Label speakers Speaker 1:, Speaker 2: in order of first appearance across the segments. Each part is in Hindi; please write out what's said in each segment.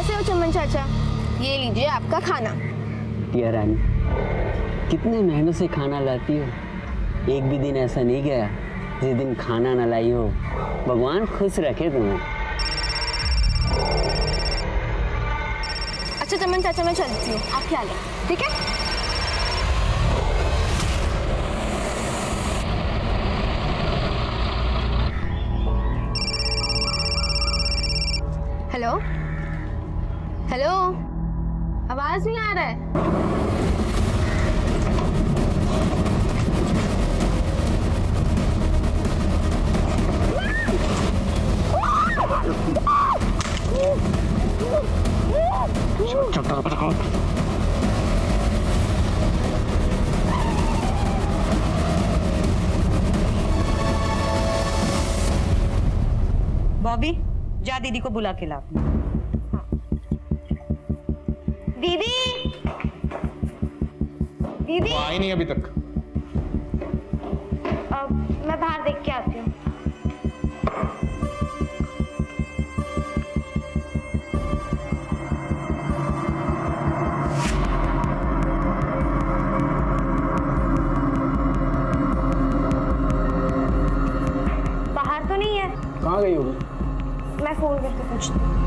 Speaker 1: कैसे हो चमन चाचा? ये लीजिए आपका खाना।
Speaker 2: टिया रानी, कितने महीनों से खाना लाती हो, एक भी दिन ऐसा नहीं गया जिस दिन खाना ना लाई हो। भगवान खुश रखे तुम्हें।
Speaker 1: अच्छा चमन चाचा, मैं चलती हूँ, आप ख्याल रखें, ठीक है? हेलो हेलो, आवाज नहीं आ रहा है।
Speaker 3: बॉबी, जा दीदी को बुला के ला।
Speaker 1: दीदी दीदी,
Speaker 4: वो आई नहीं अभी तक।
Speaker 1: मैं बाहर देख के आती हूँ। बाहर तो नहीं है।
Speaker 4: कहाँ गई होगी?
Speaker 1: मैं फोन करके पूछती हूँ।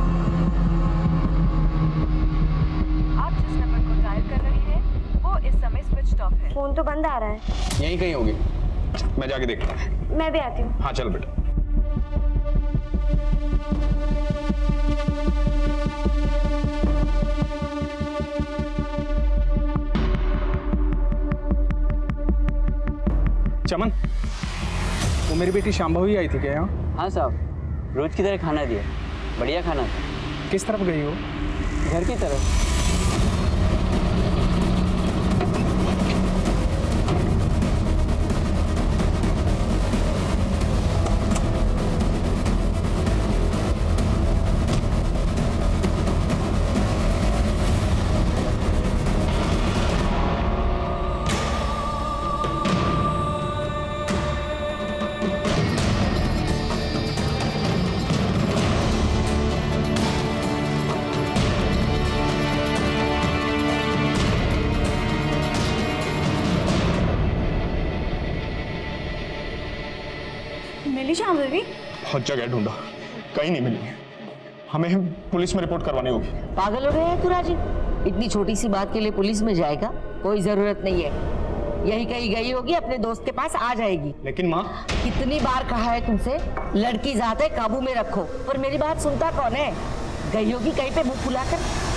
Speaker 5: आप जिस नंबर को डायल कर रही हैं वो इस समय स्विच ऑफ है।
Speaker 1: फोन तो बंद आ रहा है।
Speaker 4: यहीं कहीं होगी, मैं जाके देखता हूँ।
Speaker 1: मैं भी आती हूँ।
Speaker 4: हाँ चल बेटा। चमन, वो मेरी बेटी शांभवी आई थी क्या यहाँ?
Speaker 2: हाँ साहब, रोज की तरह खाना दिया, बढ़िया खाना था।
Speaker 4: किस तरफ गई हो?
Speaker 2: घर की तरफ।
Speaker 3: मिली शांभवी?
Speaker 4: बहुत जगह ढूंढा, कहीं नहीं मिली। हमें पुलिस में रिपोर्ट करवानी होगी।
Speaker 6: पागल हो गए हैं तू राजीव? इतनी छोटी सी बात के लिए पुलिस में जाएगा? कोई जरूरत नहीं है, यही कहीं गई होगी, अपने दोस्त के पास आ जाएगी।
Speaker 4: लेकिन माँ,
Speaker 6: कितनी बार कहा है तुमसे, लड़की जात है, काबू में रखो, पर मेरी बात सुनता कौन है? गई होगी कहीं पे मुंह फुलाकर।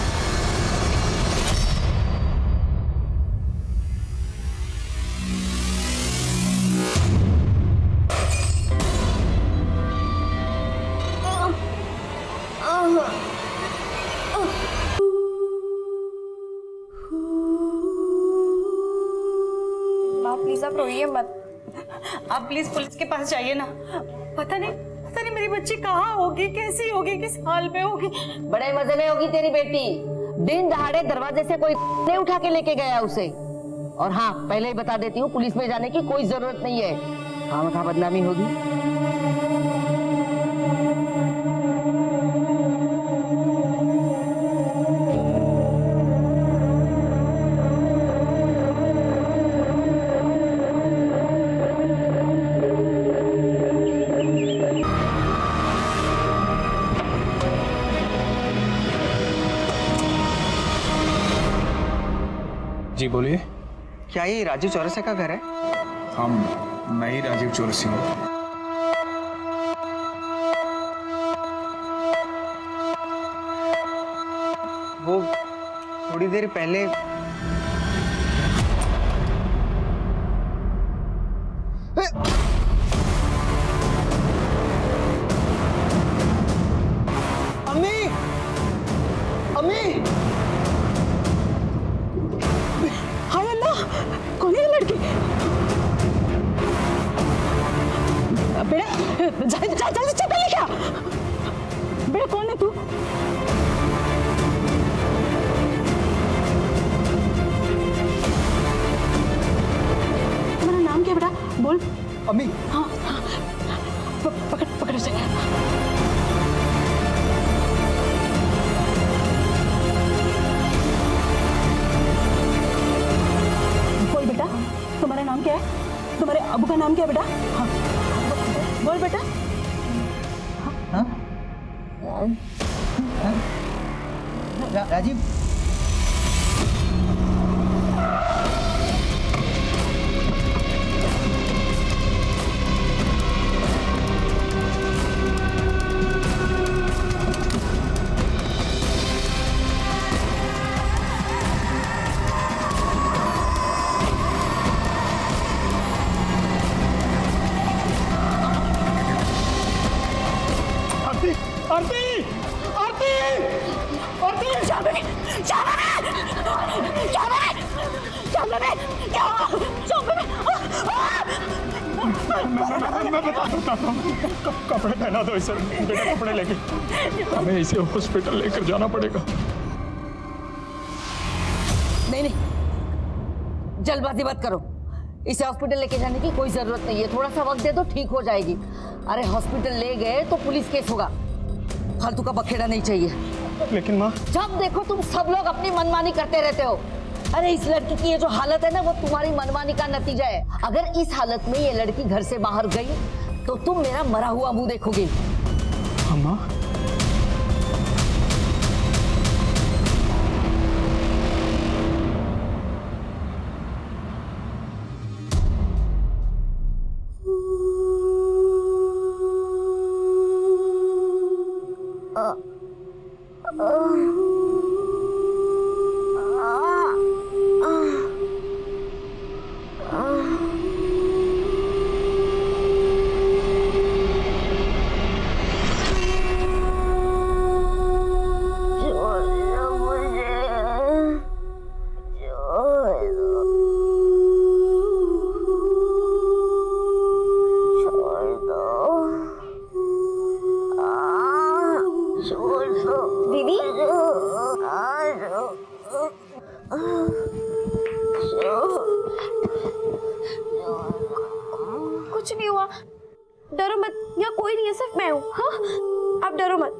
Speaker 1: प्लीज आप रोइए मत।
Speaker 3: आप प्लीज पुलिस के पास जाइए ना। पता नहीं मेरी बच्ची कहाँ होगी, कैसी होगी, किस हाल में होगी।
Speaker 6: बड़े मजे में होगी तेरी बेटी। दिन दहाड़े दरवाजे से कोई नहीं उठा के लेके गया उसे। और हाँ, पहले ही बता देती हूँ, पुलिस में जाने की कोई जरूरत नहीं है, खामखा बदनामी होगी।
Speaker 4: जी बोलिए।
Speaker 7: क्या ये राजीव चौरसिया का घर है?
Speaker 4: हम मैं ही राजीव चौरसिया हूँ।
Speaker 7: वो थोड़ी देर पहले अम्मी, अम्मी,
Speaker 3: हाय अल्लाह, कौन है ये लड़की? बेटा जल्दी चप्पल लेके आ। बेटा कौन है तू? तुम्हारा नाम क्या बेटा? बोल।
Speaker 7: अम्मी,
Speaker 3: हाँ हाँ, पकड़ पकड़ उसे। क्या बेटा? हाँ, बोल बेटा।
Speaker 7: राजीव
Speaker 4: आरती आरती आरती आरती मैं बताता हूँ। कपड़े पहना दो इसे, बेटा कपड़े लेके हमें इसे हॉस्पिटल लेकर जाना पड़ेगा।
Speaker 6: नहीं, जल्दबाजी मत करो। इसे हॉस्पिटल लेके जाने की कोई जरूरत नहीं है। थोड़ा सा वक्त दे दो, ठीक हो जाएगी। अरे हॉस्पिटल ले गए तो पुलिस केस होगा। फालतू का बखेड़ा नहीं चाहिए।
Speaker 4: लेकिन माँ,
Speaker 6: जब देखो तुम सब लोग अपनी मनमानी करते रहते हो। अरे इस लड़की की ये जो हालत है ना, वो तुम्हारी मनमानी का नतीजा है। अगर इस हालत में ये लड़की घर से बाहर गई तो तुम मेरा मरा हुआ मुंह देखोगे।
Speaker 4: माँ
Speaker 1: दीदी कुछ नहीं हुआ, डरो मत। यहाँ कोई नहीं है, सिर्फ मैं हूँ। हाँ, आप डरो मत।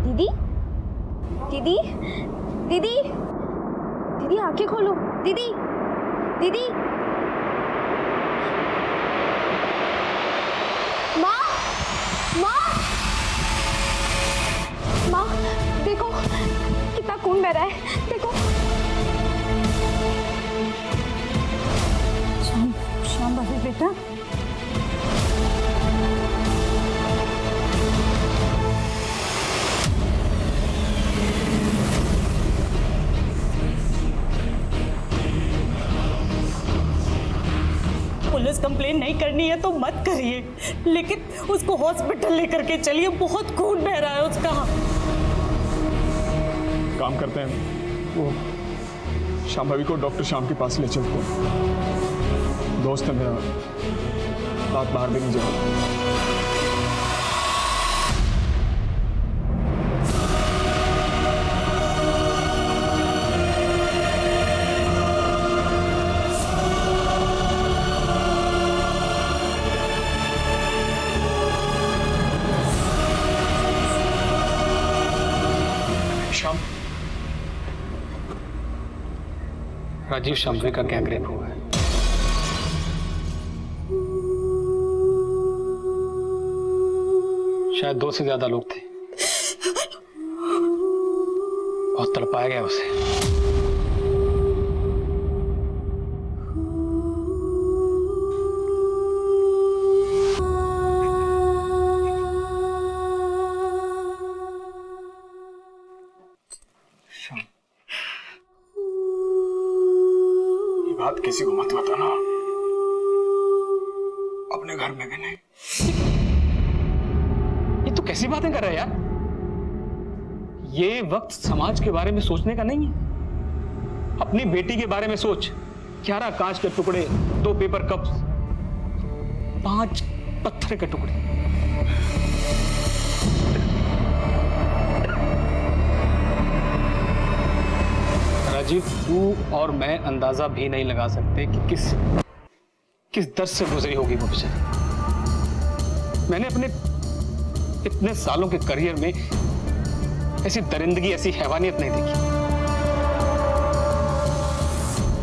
Speaker 1: दीदी दीदी दीदी दीदी आंखें खोलो। दीदी दीदी माँ माँ माँ, देखो कितना खून बह रहा है, देखो।
Speaker 3: शांबाजी बेटा। पुलिस कंप्लेन नहीं करनी है तो मत करिए, लेकिन उसको हॉस्पिटल लेकर के चलिए। बहुत खून बह रहा है उसका।
Speaker 4: काम करते हैं, वो शांभवी को डॉक्टर श्याम के पास ले चलते हैं। दोस्त है मेरा, रात बाहर भी नहीं जाएगा।
Speaker 8: राजीव शांभवी का गैंग रेप हुआ है। शायद 2 से ज्यादा लोग थे। बहुत तड़पाया गया उसे।
Speaker 4: बात किसी को मत बताना, अपने घर में भी नहीं।
Speaker 8: ये तो कैसी बातें कर रहा है यार? ये वक्त समाज के बारे में सोचने का नहीं है। अपनी बेटी के बारे में सोच। 11 कांच के टुकड़े, 2 पेपर कप्स, 5 पत्थर के टुकड़े। राजीव, तू और मैं अंदाजा भी नहीं लगा सकते कि किस दर्द से गुजरी होगी वो बेचारी। मैंने इतने सालों के करियर में ऐसी दरिंदगी, ऐसी हैवानियत नहीं देखी।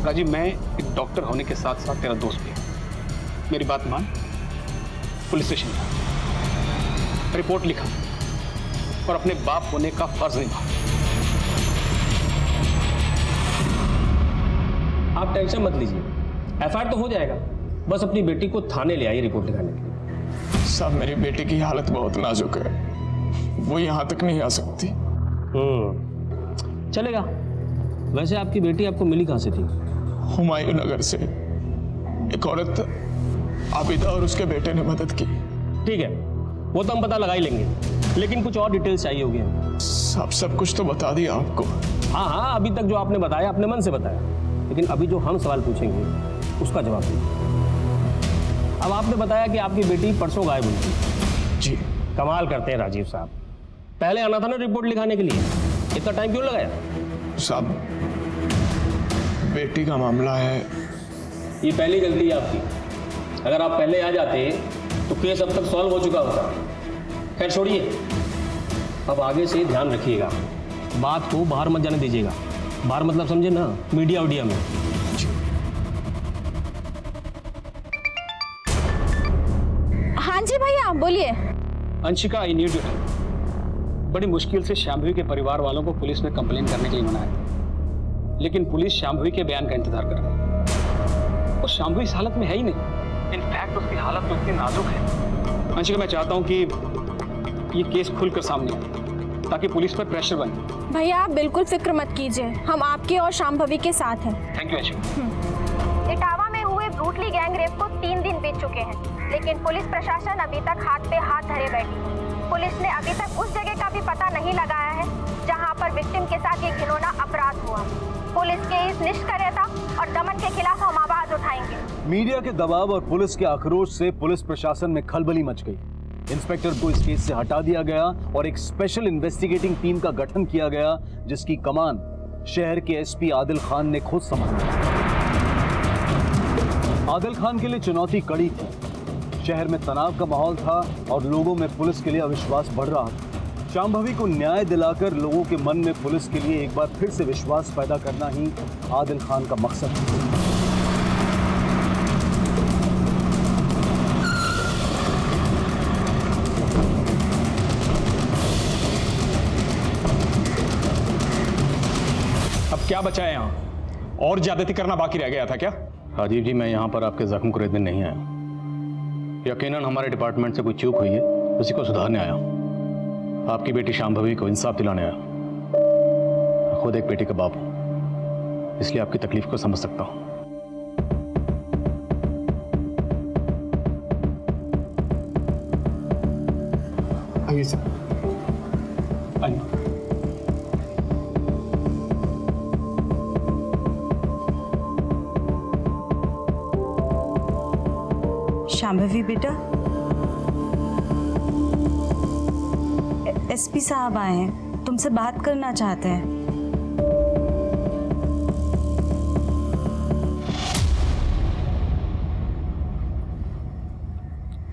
Speaker 8: राजीव, मैं एक डॉक्टर होने के साथ साथ तेरा दोस्त भी हूं। मेरी बात मान, पुलिस स्टेशन जा, रिपोर्ट लिखा और अपने बाप होने का फर्ज निभा।
Speaker 9: आप टेंशन मत लीजिए, एफआईआर तो हो जाएगा। बस अपनी बेटी को थाने ले आइए रिपोर्ट लिखाने के लिए।
Speaker 4: साहब, मेरी बेटी की हालत बहुत नाजुक है, वो यहाँ तक नहीं आ सकती।
Speaker 9: चलेगा। वैसे आपकी बेटी आपको मिली कहाँ से थी?
Speaker 4: हुमायूं नगर से एक औरत आबिदा और उसके बेटे ने मदद की।
Speaker 9: ठीक है, वो तो हम पता लगा ही लेंगे, लेकिन कुछ और डिटेल्स चाहिए होगी हमें।
Speaker 4: साहब, सब कुछ तो बता दिया आपको।
Speaker 9: हाँ हाँ, अभी तक जो आपने बताया अपने मन से बताया, लेकिन अभी जो हम सवाल पूछेंगे उसका जवाब दीजिए। अब आपने बताया कि आपकी बेटी परसों गायब हुई थी।
Speaker 4: जी।
Speaker 9: कमाल करते हैं राजीव साहब, पहले आना था ना रिपोर्ट लिखाने के लिए, इतना टाइम क्यों लगाया?
Speaker 4: साहब, बेटी का मामला है।
Speaker 9: ये पहली गलती है आपकी। अगर आप पहले आ जाते तो केस अब तक सॉल्व हो चुका होता। खैर छोड़िए, अब आगे से ध्यान रखिएगा, बात को बाहर मत जाने दीजिएगा। बाहर मतलब समझे ना, मीडिया उडिया में।
Speaker 1: हाँ जी भैया, बोलिए।
Speaker 8: Anshika, I need you help. बड़ी मुश्किल से शांभवी के परिवार वालों को पुलिस में कंप्लेन करने के लिए मनाया, लेकिन पुलिस शांभवी के बयान का इंतजार कर रही है। वो शांभवी इस हालत में है ही नहीं। इनफैक्ट उसकी हालत तो इतनी नाजुक है। अंशिका, मैं चाहता हूँ कि ये केस खुलकर सामने आए ताकि पुलिस पर प्रेशर बने।
Speaker 1: भैया आप बिल्कुल फिक्र मत कीजिए, हम आपके और शांभवी के साथ हैं।
Speaker 8: Thank you Anshika.
Speaker 10: इटावा में हुए ब्रूटली गैंग रेप को 3 दिन बीत चुके हैं, लेकिन पुलिस प्रशासन अभी तक हाथ पे हाथ धरे बैठी। पुलिस ने अभी तक उस जगह का भी पता नहीं लगाया है जहां पर विक्टिम के साथ ये घिनौना अपराध हुआ। पुलिस के इस निष्क्रियता और दमन के खिलाफ हम आवाज उठाएंगे।
Speaker 11: मीडिया के दबाव और पुलिस के आक्रोश से पुलिस प्रशासन में खलबली मच गई। इंस्पेक्टर को इस केस से हटा दिया गया और एक स्पेशल इन्वेस्टिगेटिंग टीम का गठन किया गया, जिसकी कमान शहर के एसपी आदिल खान ने खुद संभाला। आदिल खान के लिए चुनौती कड़ी थी। शहर में तनाव का माहौल था और लोगों में पुलिस के लिए अविश्वास बढ़ रहा था। शांभवी को न्याय दिलाकर लोगों के मन में पुलिस के लिए एक बार फिर से विश्वास पैदा करना ही आदिल खान का मकसद था।
Speaker 8: अब क्या बचा है यहाँ? और ज्यादती करना बाकी रह गया था क्या?
Speaker 9: राजीव जी, मैं यहाँ पर आपके जख्म को रेतने नहीं आया। यकीनन हमारे डिपार्टमेंट से कोई चूक हुई है, उसी को सुधारने आया। आपकी बेटी शांभवी को इंसाफ दिलाने आया। खुद एक बेटी का बाप हूं, इसलिए आपकी तकलीफ को समझ सकता हूं।
Speaker 4: आइए सर।
Speaker 8: आइए।
Speaker 3: शांभवी बेटा, एसपी साहब आए हैं, तुमसे बात करना चाहते हैं।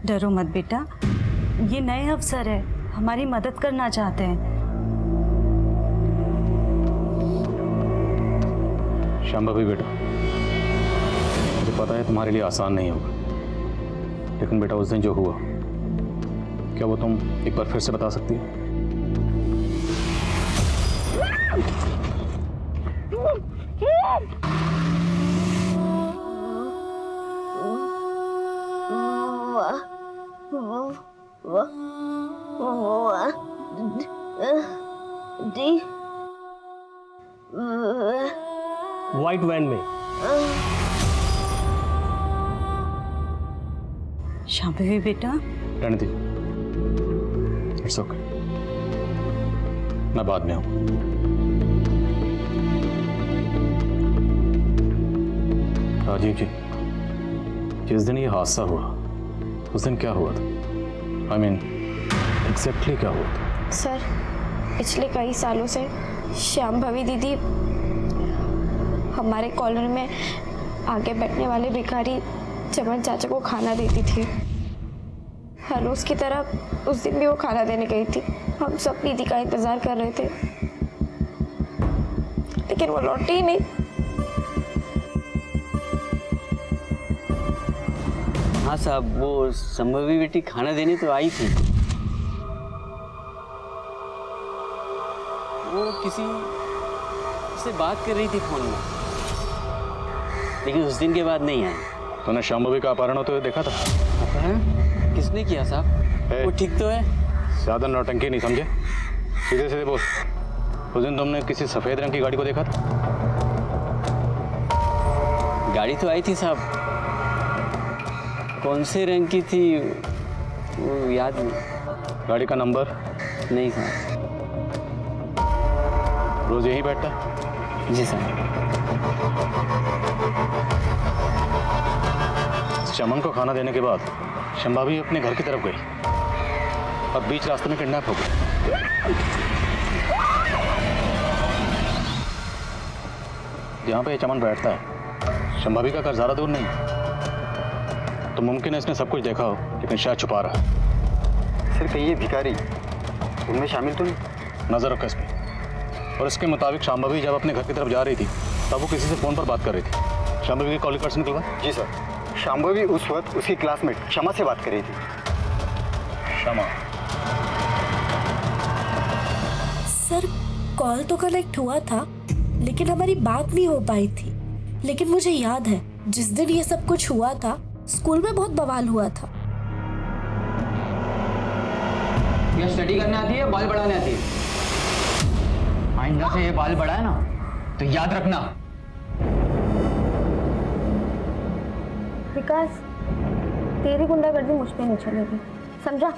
Speaker 3: डरो मत बेटा, ये नए अफसर है, हमारी मदद करना चाहते हैं।
Speaker 9: शांभवी बेटा, मुझे पता है तुम्हारे लिए आसान नहीं होगा, लेकिन बेटा उस दिन जो हुआ, क्या वो तुम एक बार फिर से बता सकती हो? व्हाइट वैन में।
Speaker 3: शांभवी बेटा,
Speaker 9: रहने दीजिए, इट्स ओके, मैं बाद में आऊँ। राजीव जी, जिस दिन ये हादसा हुआ, उस दिन क्या हुआ था? I mean, एग्जैक्टली क्या हुआ था?
Speaker 1: सर, पिछले कई सालों से शांभवी दीदी हमारे कॉलोनी में आगे बैठने वाले भिखारी चमन चाचा को खाना देती थी। हर रोज की तरह उस दिन भी वो खाना देने गई थी। हम सब निधि का इंतजार कर रहे थे, लेकिन वो लौटी ही नहीं।
Speaker 2: हाँ साहब, वो संभवी बेटी खाना देने तो आई थी। वो किसी से बात कर रही थी फोन में, लेकिन उस दिन के बाद नहीं आई।
Speaker 9: तूने शांभवी का अपहरण होते हुए देखा था?
Speaker 2: अपहरण किसने किया साहब? वो ठीक तो है?
Speaker 9: ज्यादा नौटंकी नहीं समझे, सीधे सीधे बोल। उस दिन तुमने किसी सफेद रंग की गाड़ी को देखा था?
Speaker 2: गाड़ी तो आई थी साहब, कौन से रंग की थी वो याद नहीं।
Speaker 9: गाड़ी का नंबर?
Speaker 2: नहीं साहब।
Speaker 9: रोज यहीं बैठता?
Speaker 2: जी साहब।
Speaker 9: चमन को खाना देने के बाद शंभावी अपने घर की तरफ गई और बीच रास्ते में किडनैप हो गई। जहाँ पे चमन बैठता है शंभावी का घर ज्यादा दूर नहीं, तो मुमकिन है इसने सब कुछ देखा हो, लेकिन शायद छुपा रहा है।
Speaker 7: सर कहीं ये भिखारी उनमें शामिल तो नहीं?
Speaker 9: नजर रखो इस पे। और इसके मुताबिक शांभवी जब अपने घर की तरफ जा रही थी तब वो किसी से फोन पर बात कर रही थी। शांभवी की कॉलिंग कार्ड से निकलवा?
Speaker 7: जी सर, शांभवी उस वक्त उसकी क्लासमेट क्षमा से बात कर रही थी।
Speaker 9: क्षमा?
Speaker 12: सर कॉल तो कनेक्ट हुआ था, लेकिन हमारी बात नहीं हो पाई थी। लेकिन मुझे याद है जिस दिन ये सब कुछ हुआ था, स्कूल में बहुत बवाल हुआ था।
Speaker 2: यह स्टडी करने आती है, बाल बढ़ाने आती है? आइंदा से ये बाल बढ़ाए ना तो याद रखना।
Speaker 1: विकास, तेरी गुंडागर्दी मुझ पे नहीं चलेगी, समझा?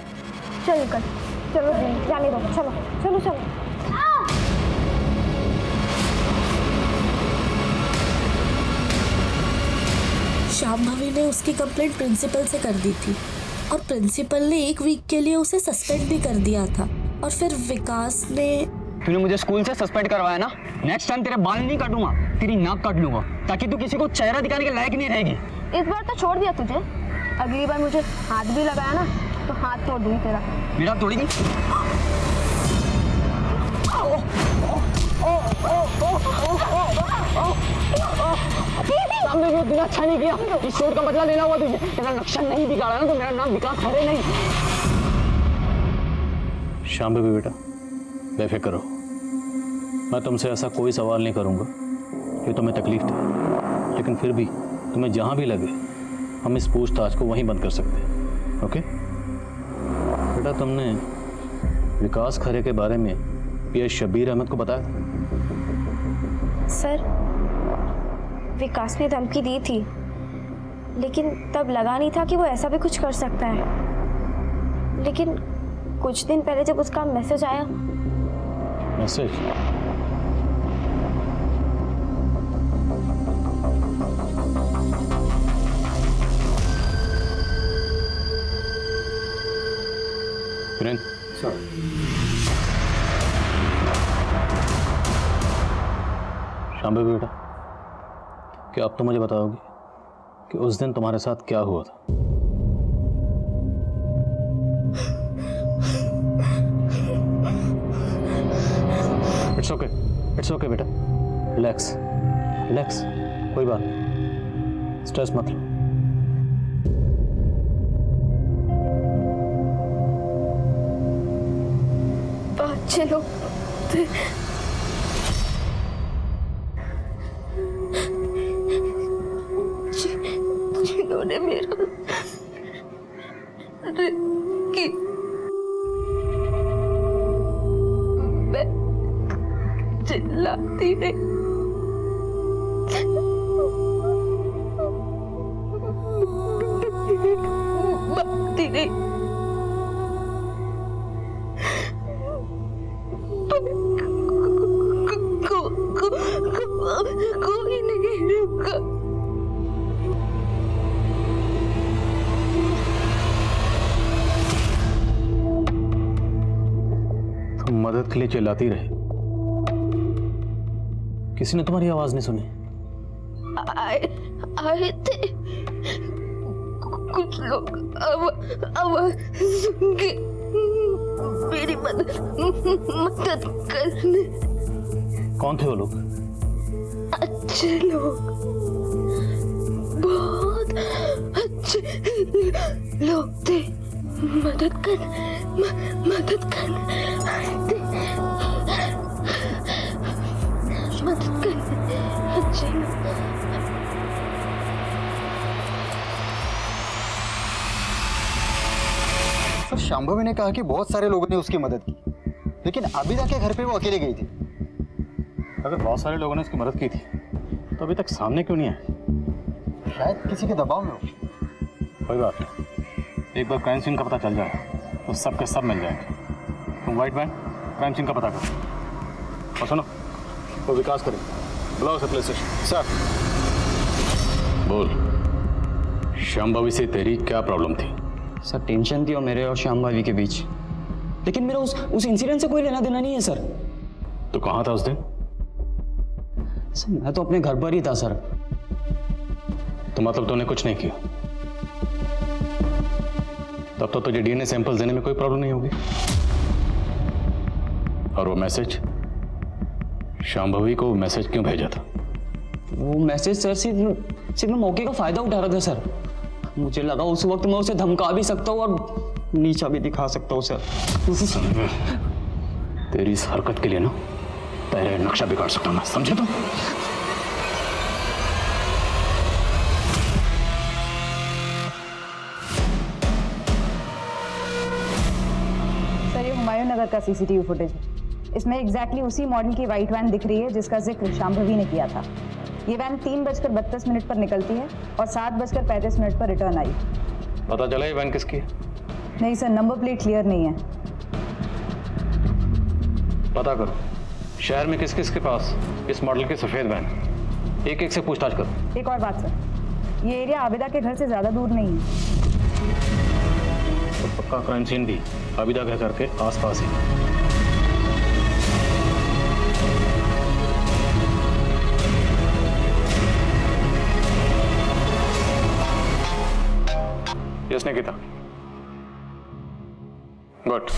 Speaker 1: चल निकल, चलो जाने दो, चलो चलो चलो।
Speaker 12: शांभवी ने उसकी कंप्लेंट प्रिंसिपल से कर दी थी और प्रिंसिपल ने 1 वीक के लिए उसे सस्पेंड भी कर दिया था। और फिर विकास ने...
Speaker 2: तूने मुझे स्कूल से सस्पेंड करवाया ना, नेक्स्ट टाइम तेरे बाल नहीं काटूंगा, तेरी नाक काट लूंगा, ताकि तू किसी को चेहरा दिखाने के लायक नहीं रहेगी।
Speaker 1: इस बार तो छोड़ दिया तुझे, अगली बार मुझे हाथ भी लगाया ना तो हाथ तोड़ दूंगी तेरा।
Speaker 2: मेरा तोड़ेगी? हमने जो दिन अच्छा नहीं किया, इस चोट का बदला लेना हुआ तुझे। तेरा लक्षण नहीं बिगाड़ा ना तो मेरा नाम विकास खरे नहीं।
Speaker 9: शांभवी बेटा बेफिक्र रहो, मैं तुमसे ऐसा कोई सवाल नहीं करूंगा कि तुम्हें तकलीफ दे, लेकिन फिर भी तुम्हें जहां भी लगे हम इस पूछताछ को वहीं बंद कर सकते हैं। ओके बेटा, तुमने विकास खरे के बारे में पीएस शब्बीर अहमद को बताया था?
Speaker 1: सर, विकास ने धमकी दी थी, लेकिन तब लगा नहीं था कि वो ऐसा भी कुछ कर सकता है। लेकिन कुछ दिन पहले जब उसका मैसेज आया...
Speaker 9: मैसेज? किरण
Speaker 7: सर,
Speaker 9: शांभवी बेटा, क्या अब तो मुझे बताओगे कि उस दिन तुम्हारे साथ क्या हुआ था? इट्स ओके बेटा, रिलैक्स रिलैक्स, कोई बात नहीं, स्ट्रेस मत लो।
Speaker 1: अच्छे लोग जिन्होंने मेरा कि मैं चिल्लाती नहीं, भागती नहीं, कोई नहीं रुका।
Speaker 9: तुम मदद के लिए चिल्लाती रहे, किसी ने तुम्हारी आवाज नहीं सुनी?
Speaker 1: आए थे,
Speaker 12: कुछ लोग आवाज सुन के मेरी मदद करने।
Speaker 9: कौन थे वो लोग?
Speaker 12: अच्छे लोग, बहुत अच्छे लोग थे। मदद करने अच्छे लोग।
Speaker 7: सर शांभवी ने कहा कि बहुत सारे लोगों ने उसकी मदद की, लेकिन आबिदा के घर पे वो अकेले गई थी।
Speaker 9: अगर बहुत सारे लोगों ने उसकी मदद की थी तो अभी तक सामने क्यों नहीं आए?
Speaker 7: शायद किसी के दबाव में हो।
Speaker 9: कोई बात नहीं, एक बार क्राइम सीन का पता चल जाए तो सब के सब मिल जाएंगे। तुम वाइट मैन क्राइम सीन का पता करो और सुनो, तो विकास करें, बुलाओ उसे पुलिस स्टेशन।
Speaker 7: सर
Speaker 9: बोल, शांभवी से तेरी क्या प्रॉब्लम थी?
Speaker 2: सर टेंशन थी और मेरे और शांभवी के बीच, लेकिन मेरा उस इंसिडेंट से कोई लेना देना नहीं है सर।
Speaker 9: तो कहाँ था उस दिन?
Speaker 2: सर मैं तो अपने घर पर ही था सर।
Speaker 9: तो मतलब तूने कुछ नहीं किया? तब तो तुझे डीएनए सैंपल देने में कोई प्रॉब्लम नहीं होगी। और वो मैसेज, शांभवी को मैसेज क्यों भेजा था?
Speaker 2: वो मैसेज सर सिर्फ मैं मौके का फायदा उठा रहा था सर। मुझे लगा उस वक्त मैं उसे धमका भी सकता हूँ और नीचा भी दिखा सकता हूँ सर।
Speaker 9: तेरी इस हरकत के लिए ना तेरा नक्शा बिगाड़ सकता हूँ मैं, समझे तुम?
Speaker 5: सर ये हुमायूं नगर का सीसीटीवी फुटेज है। इसमें एग्जैक्टली उसी मॉडल की वाइट वैन दिख रही है जिसका जिक्र शांभवी ने किया था। ये वैन 3:32 पर निकलती है और 7:35 पर रिटर्न आई।
Speaker 9: पता चला ये वैन किसकी है?
Speaker 5: नहीं सर, नंबर प्लेट क्लियर नहीं है।
Speaker 9: पता करो शहर में किस किस के पास इस मॉडल की सफेद वैन, एक एक से पूछताछ करो।
Speaker 5: एक और बात सर, ये एरिया आबिदा के घर से ज्यादा दूर नहीं है।
Speaker 9: तो पक्का क्राइम सीन भी आबिदा के घर के आसपास ही। इसने किया गुड।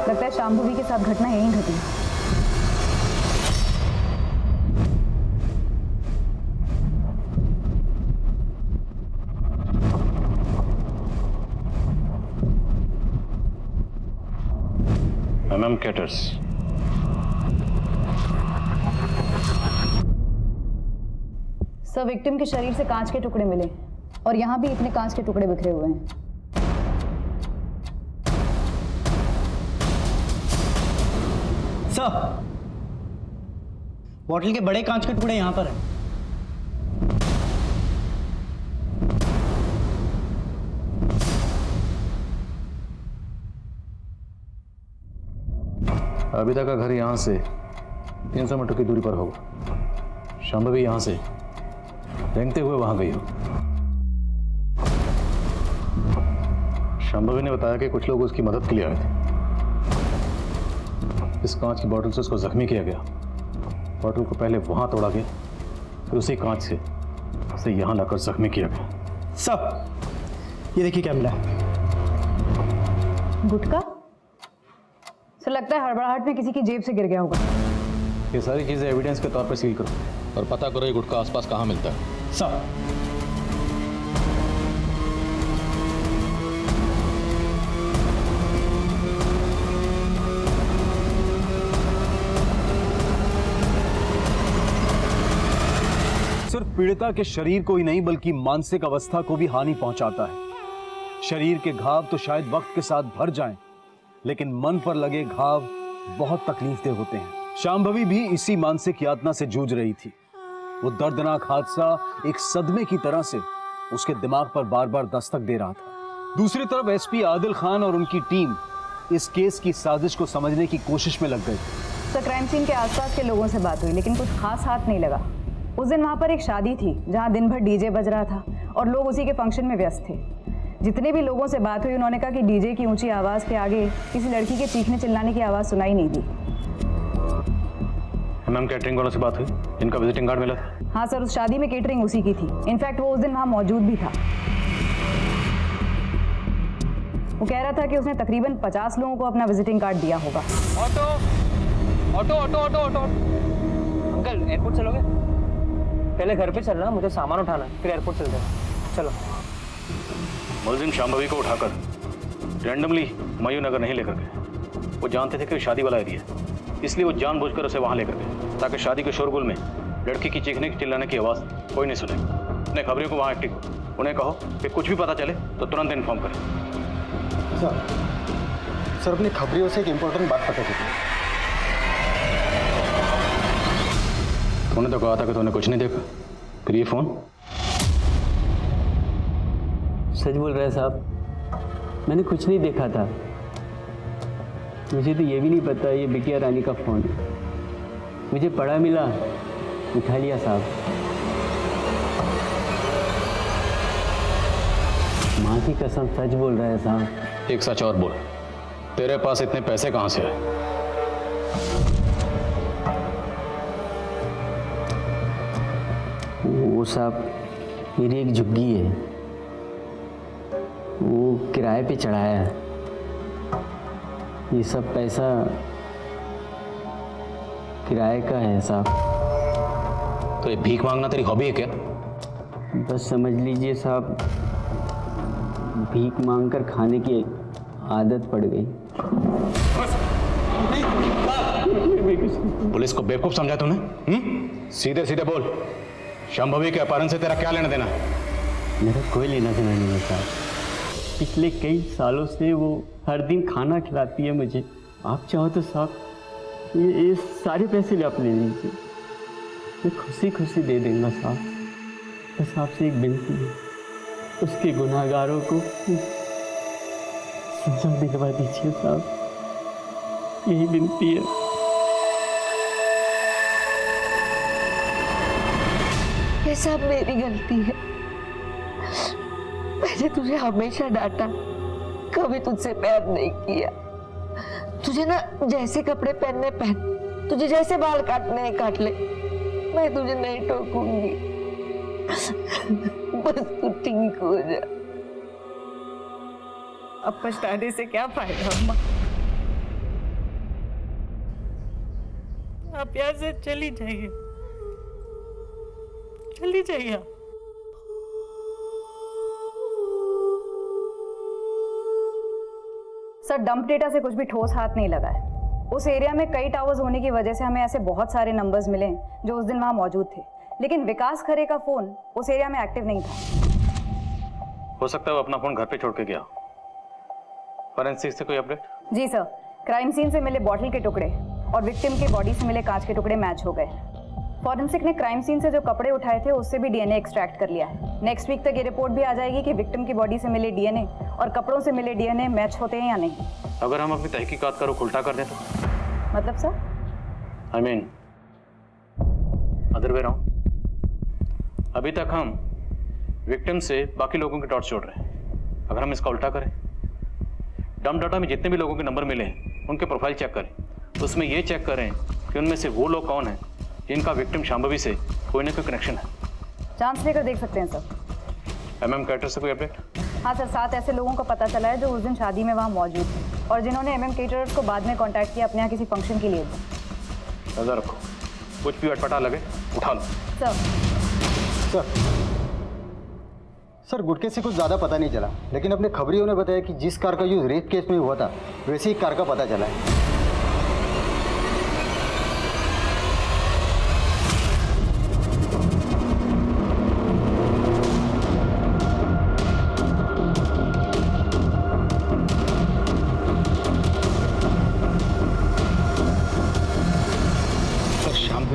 Speaker 5: लगता है शांभवी के साथ घटना यहीं घटी।
Speaker 9: MM Catters,
Speaker 5: सर विक्टिम के शरीर से कांच के टुकड़े मिले और यहाँ भी इतने कांच के टुकड़े बिखरे हुए हैं।
Speaker 2: सर बॉटल के बड़े कांच के टुकड़े यहाँ पर हैं।
Speaker 9: आबिदा का घर यहाँ से 300 मीटर की दूरी पर होगा। शांभवी यहाँ से रेंगते हुए वहां गई हो। शांभवी ने बताया कि कुछ लोग उसकी मदद के लिए आए थे। इस कांच की बोतल से उसको जख्मी किया गया। बोतल को पहले वहां तोड़ा गया, फिर उसी कांच से उसे यहाँ लाकर जख्मी किया गया।
Speaker 2: सब ये देखिए क्या मिला है।
Speaker 5: गुटका? सर लगता है हड़बड़ाहट में किसी की जेब से गिर गया होगा।
Speaker 9: ये सारी चीजें एविडेंस के तौर पर सील करो और पता करो ये गुटका आसपास कहाँ मिलता है।
Speaker 2: सब
Speaker 11: सिर्फ पीड़िता के शरीर को ही नहीं बल्कि मानसिक अवस्था को भी हानि पहुंचाता है। शरीर के घाव तो शायद वक्त के साथ भर जाएं, लेकिन मन पर लगे घाव बहुत तकलीफदेह होते हैं। शांभवी भी इसी मानसिक यातना से जूझ रही थी। वो दर्दनाक हादसा एक सदमे की तरह से उसके दिमाग पर बार बार दस्तक दे रहा था। दूसरी तरफ एसपी आदिल खान और उनकी टीम इस केस की साजिश को समझने की कोशिश में लग गई।
Speaker 5: सर क्राइम सीन के आसपास के लोगों से बात हुई लेकिन कुछ खास हाथ नहीं लगा। उस दिन वहाँ पर एक शादी थी जहाँ दिन भर डीजे बज रहा था और लोग उसी के फंक्शन में व्यस्त थे। जितने भी लोगों से बात हुई उन्होंने कहा कि डीजे की ऊंची आवाज़ के आगे किसी लड़की के चीखने चिल्लाने की आवाज़ सुनाई नहीं दी।
Speaker 9: मैम कैटरिंग वालों से बात हुई, इनका विजिटिंग कार्ड मिला था?
Speaker 5: हाँ सर, उस शादी में केटरिंग उसी की थी। इनफैक्ट वो उस दिन वहाँ मौजूद भी था। वो कह रहा था कि उसने तकरीबन 50 लोगों को अपना विजिटिंग कार्ड दिया होगा।
Speaker 8: Auto auto auto auto auto uncle, airport चलोगे? पहले घर पे चलना, मुझे सामान उठाना है, फिर एयरपोर्ट चलते हैं। चलो।
Speaker 9: मुलजिम शांभवी को उठाकर रैंडमली हुमायूं नगर नहीं लेकर गए। वो जानते थे कि शादी वाला एरिया है, इसलिए वो जानबूझकर उसे वहां लेकर गए ताकि शादी के शोरगुल में लड़की की चीखने की चिल्लाने की आवाज़ कोई नहीं सुने। अपने खबरियों को वहाँ एक्टिव करो, उन्हें कहो कि कुछ भी पता चले तो तुरंत इन्फॉर्म करें।
Speaker 7: सर अपनी खबरियों से एक इम्पोर्टेंट बात पता चली।
Speaker 9: तूने तो कहा था कि तूने कुछ नहीं देखा, फिर ये फोन?
Speaker 2: सच बोल रहे हैं साहब, मैंने कुछ नहीं देखा था। मुझे तो ये भी नहीं पता ये बिटिया रानी का फ़ोन है। मुझे पड़ा मिला, उठा लिया साहब। माँ की कसम सच बोल रहे हैं साहब।
Speaker 9: एक सच और बोल, तेरे पास इतने पैसे कहाँ से आए?
Speaker 2: वो साहब मेरी एक झुग्गी है, वो किराए पे चढ़ाया है। ये सब पैसा किराए का है साहब।
Speaker 9: तो ये भीख मांगना तेरी हॉबी है क्या?
Speaker 2: बस समझ लीजिए साहब, भीख मांगकर खाने की आदत पड़ गई।
Speaker 9: पुलिस को बेवकूफ समझा तूने? सीधे सीधे बोल, शांभवी के अपहरण से तेरा क्या लेना देना?
Speaker 2: मेरा कोई लेना देना नहीं है साहब। पिछले कई सालों से वो हर दिन खाना खिलाती है मुझे। आप चाहो तो साहब ये सारे पैसे आप ले लीजिए, मैं खुशी खुशी दे दूंगा साहब। बस आपसे एक विनती है, उसके गुनाहगारों को सजा दिलवा दीजिए साहब, यही विनती है।
Speaker 6: ये सब मेरी गलती है। मैंने तुझे हमेशा डांटा, कभी तुझसे प्यार नहीं किया। तुझे ना जैसे कपड़े पहनने पहन, तुझे जैसे बाल काटने हैं काट ले, मैं तुझे नहीं टोकूंगी। बस तू ठीक हो जा।
Speaker 3: अब पछताने से क्या फायदा अम्मा? आप यहाँ से चली जाइए, चली जाइए।
Speaker 5: सर डंप डेटा से कुछ भी ठोस हाथ नहीं लगा है। उस एरिया में कई टावर्स होने की वजह से हमें ऐसे बहुत सारे नंबर्स मिले जो उस दिन वहाँ मौजूद थे, लेकिन विकास खरे का फोन उस एरिया में एक्टिव नहीं था।
Speaker 9: हो सकता है वो अपना फोन घर पे छोड़ के गया। फॉरेंसिक से कोई अपडेट?
Speaker 5: जी सर, क्राइम सीन से मिले बॉटल के टुकड़े और विक्टिम के बॉडी से मिले कांच के टुकड़े मैच हो गए। फॉरेंसिक ने क्राइम सीन से जो कपड़े उठाए थे उससे भी डीएनए एक्सट्रैक्ट कर लिया है। नेक्स्ट वीक तक ये रिपोर्ट भी आ जाएगी कि विक्टिम की बॉडी से मिले डीएनए और कपड़ों से मिले डीएनए मैच होते हैं या नहीं।
Speaker 9: अगर हम अपनी तहकीकात का रुख उल्टा कर दें तो?
Speaker 5: मतलब sir?
Speaker 9: I mean, other way round. अभी तक हम विक्टिम से बाकी लोगों के डॉट्स जोड़ रहे हैं। अगर हम इसका उल्टा करें, डंप डाटा में जितने भी लोगों के नंबर मिले हैं उनके प्रोफाइल चेक करें, उसमें ये चेक करें कि उनमें से वो लोग कौन हैं जिनका विक्टिम शांभवी से कोई ना कोई कनेक्शन है।
Speaker 5: चांस लेकर देख सकते हैं सर।
Speaker 9: एमएम कैटर से कोई अपडेट?
Speaker 5: हाँ सर, 7 ऐसे लोगों का पता चला है जो उस दिन शादी में वहाँ मौजूद थे और जिन्होंने एमएम केटरर्स को बाद में कांटेक्ट किया अपने यहाँ किसी फंक्शन के लिए।
Speaker 9: नजर रखो, कुछ भी अटपटा लगे उठा लो।
Speaker 5: सर
Speaker 7: सर गुटके से कुछ ज़्यादा पता नहीं चला, लेकिन अपने खबरियों ने बताया कि जिस कार का यूज़ रेप केस में हुआ था वैसी ही कार का पता चला है।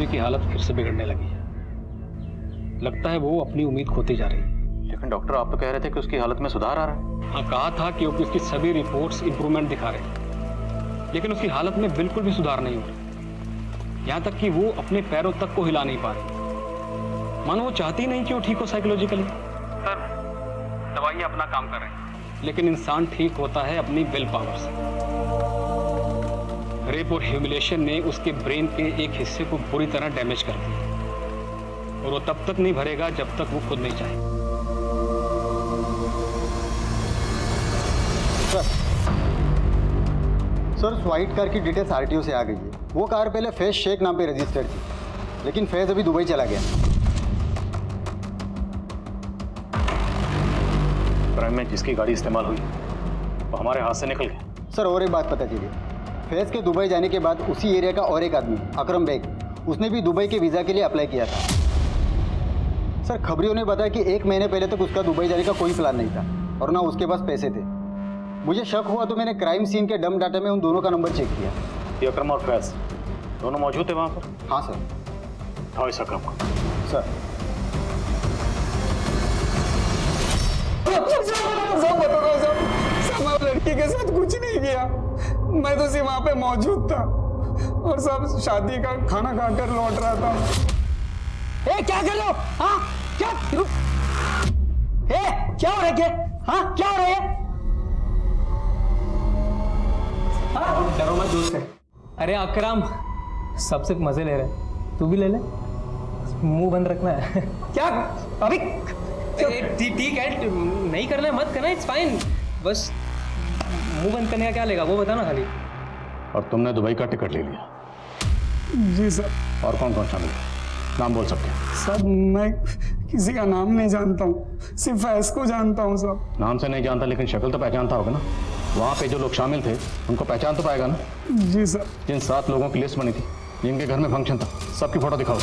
Speaker 8: की हालत फिर से बिगड़ने लगी है। लगता है वो अपनी उम्मीद खोती जा रही है।
Speaker 9: लेकिन डॉक्टर आप तो कह रहे थे कि उसकी हालत में सुधार आ रहा है।
Speaker 8: हाँ, कहा था कि उसकी सभी रिपोर्ट्स इंप्रूवमेंट दिखा रहे हैं, लेकिन उसकी हालत में बिल्कुल भी सुधार नहीं हो रहा। यहाँ तक कि वो अपने पैरों तक को हिला नहीं पा रही। मानो वो चाहती नहीं कि वो ठीक हो साइकोलॉजिकली। सर, दवाइयाँ अपना काम कर रही हैं, लेकिन इंसान ठीक होता है अपनी विल पावर से। रेप और ह्यूमिलेशन ने उसके ब्रेन के एक हिस्से को बुरी तरह डैमेज कर दिया, और वो तब तक नहीं भरेगा जब तक वो खुद नहीं चाहे।
Speaker 7: सर, उस व्हाइट कार की डिटेल्स आरटीओ से आ गई है। वो कार पहले फैज शेख नाम पे रजिस्टर्ड थी, लेकिन फैज अभी दुबई चला गया।
Speaker 9: क्राइम में जिसकी गाड़ी इस्तेमाल हुई वो हमारे हाथ से निकल गया।
Speaker 7: सर, और एक बात पता चली, फैज के दुबई जाने के बाद उसी एरिया का और एक आदमी अकरम बेग, उसने भी दुबई के वीज़ा के लिए अप्लाई किया था। सर, खबरियों ने बताया कि 1 महीने पहले तक उसका दुबई जाने का कोई प्लान नहीं था और ना उसके पास पैसे थे। मुझे शक हुआ तो मैंने क्राइम सीन के डम डाटा में उन दोनों का नंबर चेक किया।
Speaker 9: ये अकरम और फैज दोनों मौजूद थे वहाँ पर?
Speaker 7: हाँ सर।
Speaker 9: हाँ, इस अकरम को।
Speaker 7: सर,
Speaker 4: सब लड़की के साथ कुछ नहीं किया, मैं तो सिर्फ वहाँ पे मौजूद था और सब शादी का खाना खाकर लौट रहा था।
Speaker 6: क्या कर रहे हो? हाँ, क्या क्या हो रहा है? हाँ, क्या हो रहा है?
Speaker 13: डरो मत दोस्त है। अरे अकरम, सबसे मजे ले रहे, तू भी ले ले, मुंह बंद रखना है। क्या अभी? ठीक है, नहीं करना है, मत करना, इट्स फाइन, बस मुंह बंद करने का क्या लेगा वो बता ना खाली।
Speaker 9: और तुमने दुबई का टिकट ले लिया?
Speaker 4: जी सर।
Speaker 9: और कौन कौन शामिल है? नाम बोल सकते हैं?
Speaker 4: सर, मैं किसी का नाम नहीं जानता हूँ, सिर्फ फैज को जानता हूँ सर।
Speaker 9: नाम से नहीं जानता, लेकिन शक्ल तो पहचानता होगा ना। वहाँ पे जो लोग शामिल थे उनको पहचान तो पाएगा ना?
Speaker 4: जी सर।
Speaker 9: जिन 7 लोगों की लिस्ट बनी थी, जिनके घर में फंक्शन था, सबकी फोटो दिखाओ।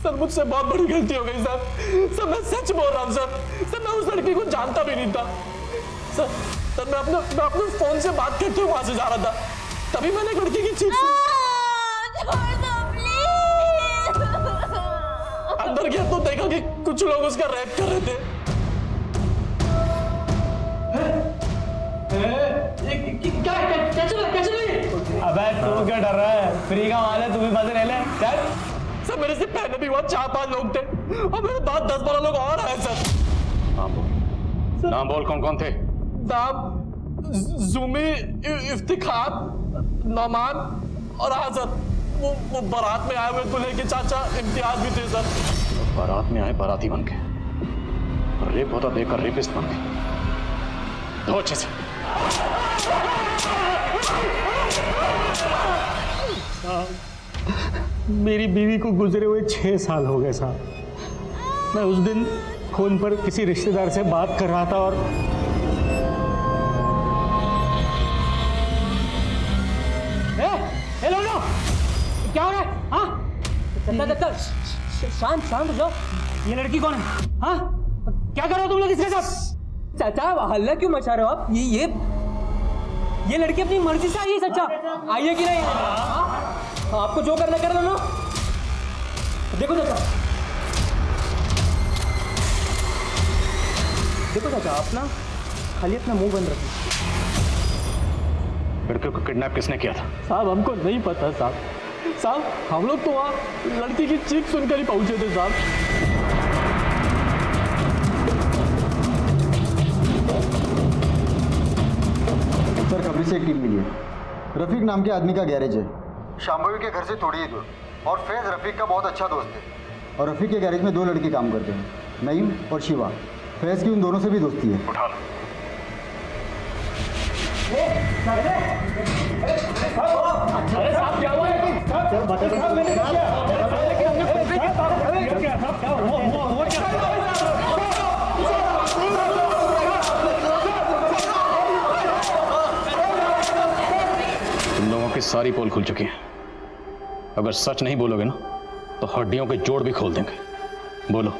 Speaker 11: सर, मुझसे बहुत बड़ी गलती हो गई सर। मैं सच बोल रहा हूँ सर। मैं उस लड़की को जानता भी नहीं था सर। मैं अपने फोन से बात करते हुए वहां से जा रहा था, तभी मैंने एक लड़की की चीख अंदर गया तो देखा कि कुछ लोग उसका रेप कर रहे थे। क्या चल रहा?
Speaker 13: अबे तू क्या डर रहा है? फ्री का माल है, तू भी मजे ले ले। चल।
Speaker 11: सर, मेरे से पहले भी वहाँ 4-5 लोग थे और मेरे बाद 10-12 लोग और आए सर।
Speaker 9: नाम बोल, कौन कौन थे?
Speaker 11: नाम जुमी, इफ्तिखार, नौमान और आजर। वो बारात में आए हुए दूल्हे के चाचा इम्तियाज भी थे सर।
Speaker 9: बारात में आए बाराती बन के, रेप होता देखकर रेपिस्ट बन गए। दो अच्छे से।
Speaker 13: मेरी बीवी को गुजरे हुए 6 साल हो गए साहब। मैं उस दिन फोन पर किसी रिश्तेदार से बात कर रहा था और हेलो नो, क्या हो रहा है? हाँ, शांत शांत हो जाओ। ये लड़की कौन है? हाँ, क्या कर रहे हो तुम लोग इसके साथ? चाचा, हल्ला क्यों मचा रहे हो आप? ये लड़की अपनी मर्जी से आई है चाचा, आई है कि नहीं? आपको जो करना कर लो ना। देखो चाचा, अपना खाली अपना मुंह बंद रखो।
Speaker 9: लड़के को किडनैप किसने किया था?
Speaker 13: साहब, हमको नहीं पता साहब। हम लोग तो वहाँ लड़की की चीख सुनकर ही पहुंचे थे साहब।
Speaker 7: सर, खबरी से एक टीम मिली है। रफीक नाम के आदमी का गैरेज है शांभवी के घर से थोड़ी ही दूर, और फैज रफीक का बहुत अच्छा दोस्त है। और रफीक के गैरेज में 2 लड़के काम करते हैं, नईम और शिवा। फैज की उन दोनों से भी दोस्ती है।
Speaker 9: उठा लो। तुम लोगों की सारी पोल खुल चुकी है। अगर सच नहीं बोलोगे ना तो हड्डियों के जोड़ भी खोल देंगे। बोलो,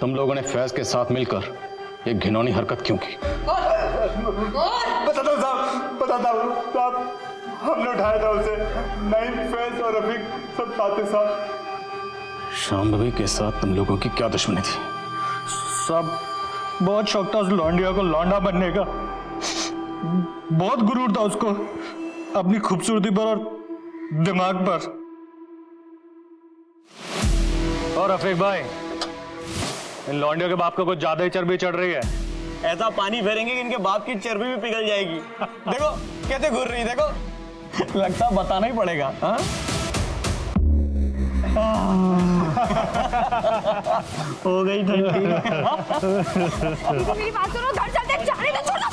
Speaker 9: तुम लोगों ने फैज के साथ मिलकर एक घिनौनी हरकत क्यों की?
Speaker 4: बताता हूँ साहब, हमने उठाया था उसे। नईम, फैज और रफीक सब साथ साथ।
Speaker 9: शांभवी के साथ तुम लोगों की क्या दुश्मनी थी?
Speaker 4: बहुत शौक था उस लौंडिया को लौंडा बनने का, बहुत गुरूर था उसको अपनी खूबसूरती पर और दिमाग पर।
Speaker 9: और रफीक भाई, इन लौंडियों के बाप को कुछ ज्यादा ही चर्बी चढ़ रही है।
Speaker 2: ऐसा पानी फेरेंगे कि इनके बाप की चर्बी भी पिघल जाएगी। देखो कैसे घूर रही, देखो लगता बताना ही पड़ेगा। हाँ हो गई ठंडी।
Speaker 10: मेरी बात सुनो, घर चलते, जाने दो, छोड़ दो।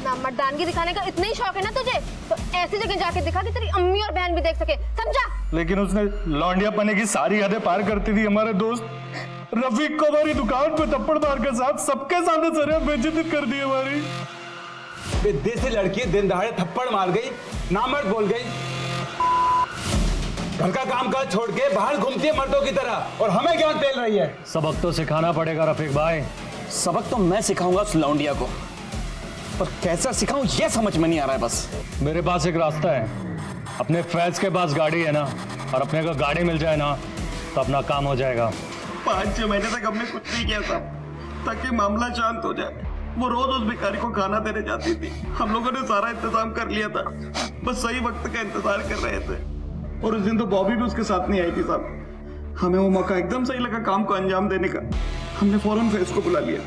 Speaker 10: ना मर्दानगी दिखाने का इतना ही शौक है ना तुझे, तो ऐसी जगह जाके दिखा कि तेरी अम्मी और बहन भी देख सके, समझा?
Speaker 4: लेकिन उसने लौंडिया पने की सारी हदें पार करती थी। हमारे दोस्त रफीक को हमारी दुकान पे थप्पड़ मार के साथ सबके सामने सरिया बेइज्जती कर दी हमारी।
Speaker 11: देसी लड़की दिन दहाड़े थप्पड़ मार गई, नामर्द बोल गई, घर का काम काज छोड़ के बाहर घूमती है मर्दों की तरह, और हमें क्या पेल रही है।
Speaker 9: सबक तो सिखाना पड़ेगा रफीक भाई।
Speaker 2: सबक तो मैं सिखाऊंगा उस लौंडिया को, पर कैसा सिखाऊं ये समझ में नहीं आ रहा है। बस
Speaker 9: मेरे पास एक रास्ता है। अपने फैज के पास गाड़ी है ना, और अपने को गाड़ी मिल जाए ना तो अपना काम हो जाएगा।
Speaker 4: 5-6 महीने तक हमने कुछ नहीं किया था ताकि मामला शांत हो जाए। वो रोज उस भिखारी को खाना देने जाती थी। हम लोगों ने सारा इंतजाम कर लिया था, बस सही वक्त का इंतजार कर रहे थे। और उस दिन तो बॉबी भी उसके साथ नहीं आई थी साहब। हमें वो मौका एकदम सही लगा काम को अंजाम देने का। हमने फौरन फैज को बुला लिया।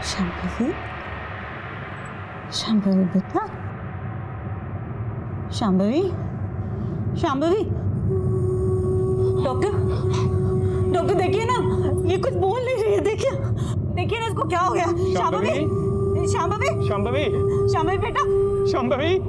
Speaker 3: शांभवी, शांभवी बेटा, शांभवी, शांभवी। डॉक्टर, डॉक्टर देखिए ना, ये कुछ बोल नहीं रही है। देखिए, देखिए ना इसको क्या हो गया। शांभवी, शांभवी,
Speaker 4: शांभवी,
Speaker 3: शांभवी बेटा,
Speaker 4: शांभवी।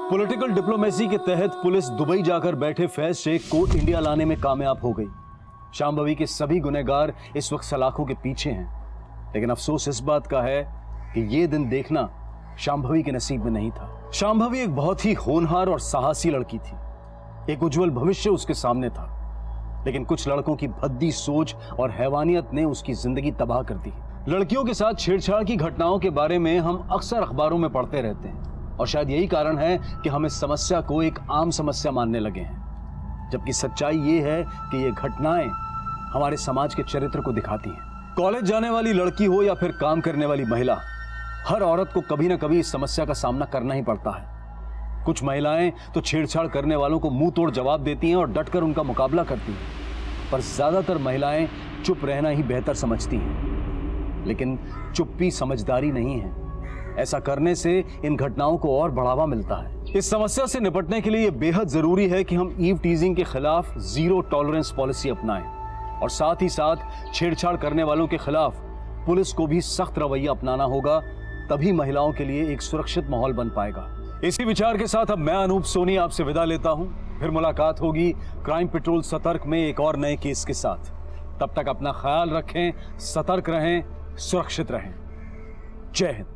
Speaker 11: पॉलिटिकल डिप्लोमेसी के तहत पुलिस दुबई जाकर बैठे फैज शेख को इंडिया लाने में कामयाब हो गई। शांभवी के सभी गुनहगार इस वक्त सलाखों के पीछे हैं, लेकिन अफसोस इस बात का है कि ये दिन देखना शांभवी के नसीब में नहीं था। शांभवी एक बहुत ही होनहार और साहसी लड़की थी। एक उज्जवल भविष्य उसके सामने था, लेकिन कुछ लड़कों की भद्दी सोच और हैवानियत ने उसकी जिंदगी तबाह कर दी। लड़कियों के साथ छेड़छाड़ की घटनाओं के बारे में हम अक्सर अखबारों में पढ़ते रहते हैं, और शायद यही कारण है कि हम इस समस्या को एक आम समस्या मानने लगे हैं, जबकि सच्चाई ये है कि ये घटनाएं हमारे समाज के चरित्र को दिखाती हैं। कॉलेज जाने वाली लड़की हो या फिर काम करने वाली महिला, हर औरत को कभी ना कभी इस समस्या का सामना करना ही पड़ता है। कुछ महिलाएं तो छेड़छाड़ करने वालों को मुंह तोड़ जवाब देती हैं और डटकर उनका मुकाबला करती हैं, पर ज्यादातर महिलाएं चुप रहना ही बेहतर समझती हैं। लेकिन चुप्पी समझदारी नहीं है। ऐसा करने से इन घटनाओं को और बढ़ावा मिलता है। इस समस्या से निपटने के लिए यह बेहद जरूरी है कि हम ईव टीजिंग के खिलाफ जीरो टॉलरेंस पॉलिसी अपनाएं, और साथ ही साथ छेड़छाड़ करने वालों के खिलाफ पुलिस को भी सख्त रवैया अपनाना होगा। तभी महिलाओं के लिए एक सुरक्षित माहौल बन पाएगा। इसी विचार के साथ अब मैं अनूप सोनी आपसे विदा लेता हूं। फिर मुलाकात होगी क्राइम पेट्रोल सतर्क में एक और नए केस के साथ। तब तक अपना ख्याल रखें, सतर्क रहें, सुरक्षित रहें। जय हिंद।